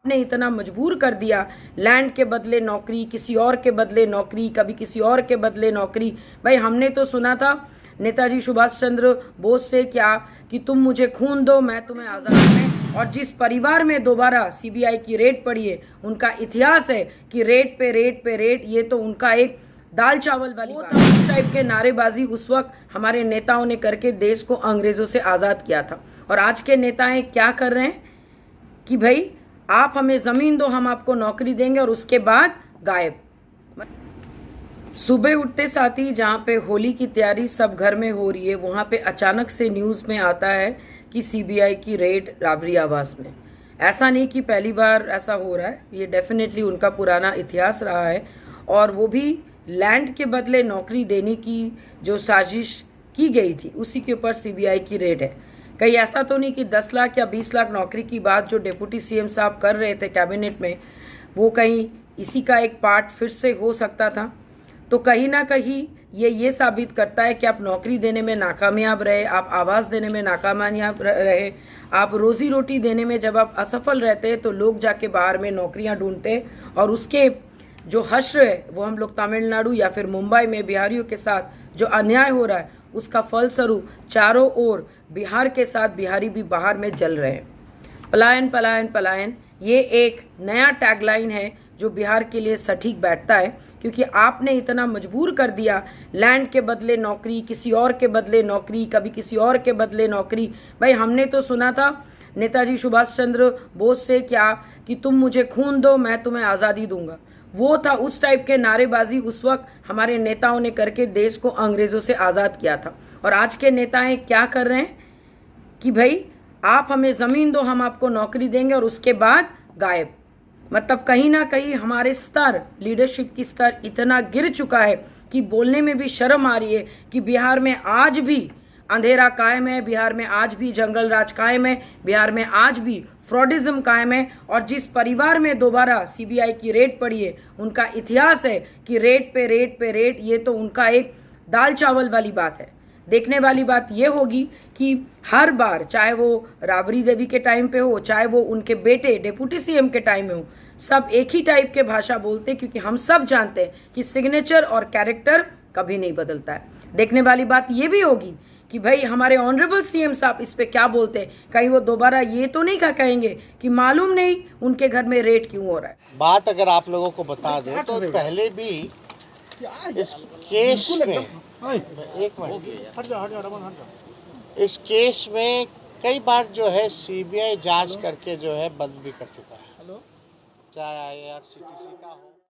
ने इतना मजबूर कर दिया, लैंड के बदले नौकरी, किसी और के बदले नौकरी, कभी किसी और के बदले नौकरी। भाई हमने तो सुना था नेताजी सुभाष चंद्र बोस से क्या कि तुम मुझे खून दो मैं तुम्हें आजाद में। और जिस परिवार में दोबारा सीबीआई की रेड पड़ी है, उनका इतिहास है कि रेड पे रेड पे रेड, ये तो उनका एक दाल चावल वाली बात। उस टाइप के नारेबाजी उस वक्त हमारे नेताओं ने करके देश को अंग्रेजों से आजाद किया था। और आज के नेताएं क्या कर रहे हैं कि भाई आप हमें जमीन दो, हम आपको नौकरी देंगे, और उसके बाद गायब। सुबह उठते साथ ही जहां पे होली की तैयारी सब घर में हो रही है, वहां पे अचानक से न्यूज में आता है कि सीबीआई की रेड राबरी आवास में। ऐसा नहीं कि पहली बार ऐसा हो रहा है, ये डेफिनेटली उनका पुराना इतिहास रहा है। और वो भी लैंड के बदले नौकरी देने की जो साजिश की गई थी, उसी के ऊपर सीबीआई की रेड है। कहीं ऐसा तो नहीं कि 10 लाख या 20 लाख नौकरी की बात जो डिप्टी सीएम साहब कर रहे थे कैबिनेट में, वो कहीं इसी का एक पार्ट फिर से हो सकता था। तो कहीं ना कहीं ये साबित करता है कि आप नौकरी देने में नाकामयाब रहे, आप आवाज़ देने में नाकामयाब रहे, आप रोजी रोटी देने में जब आप असफल रहते हैं तो लोग जाके बाहर में नौकरियां ढूंढते, और उसके जो हश्र है वो हम लोग तमिलनाडु या फिर मुंबई में बिहारियों के साथ जो अन्याय हो रहा है, उसका फलस्वरूप चारों ओर बिहार के साथ बिहारी भी बाहर में जल रहे हैं। पलायन पलायन पलायन, ये एक नया टैगलाइन है जो बिहार के लिए सटीक बैठता है, क्योंकि आपने इतना मजबूर कर दिया, लैंड के बदले नौकरी, किसी और के बदले नौकरी, कभी किसी और के बदले नौकरी। भाई हमने तो सुना था नेताजी सुभाष चंद्र बोस से क्या कि तुम मुझे खून दो मैं तुम्हें आज़ादी दूंगा। वो था उस टाइप के नारेबाजी उस वक्त हमारे नेताओं ने करके देश को अंग्रेजों से आज़ाद किया था। और आज के नेताएं क्या कर रहे हैं कि भाई आप हमें ज़मीन दो, हम आपको नौकरी देंगे, और उसके बाद गायब। मतलब कहीं ना कहीं हमारे स्तर, लीडरशिप की स्तर इतना गिर चुका है कि बोलने में भी शर्म आ रही है कि बिहार में आज भी अंधेरा कायम है, बिहार में आज भी जंगल राज कायम है, बिहार में आज भी फ्रॉडिज्म कायम है। और जिस परिवार में दोबारा सीबीआई की रेड पड़ी है, उनका इतिहास है कि रेड पे रेड पे रेड, ये तो उनका एक दाल चावल वाली बात है। देखने वाली बात यह होगी कि हर बार, चाहे वो राबड़ी देवी के टाइम पे हो, चाहे वो उनके बेटे डिप्टी सीएम के टाइम में हो, सब एक ही टाइप के भाषा बोलते, क्योंकि हम सब जानते हैं कि सिग्नेचर और कैरेक्टर कभी नहीं बदलता है। देखने वाली बात यह भी होगी कि भाई हमारे ऑनरेबल सीएम साहब इस पे क्या बोलते हैं। कहीं वो दोबारा ये तो नहीं कहेंगे कि मालूम नहीं उनके घर में रेड क्यों हो रहा है। बात अगर आप लोगों को बता दें तो पहले भी इस केस में, एक मिनट, इस केस में कई बार जो है सीबीआई जांच करके जो है बंद भी कर चुका है, चाहे IRCTC का हो।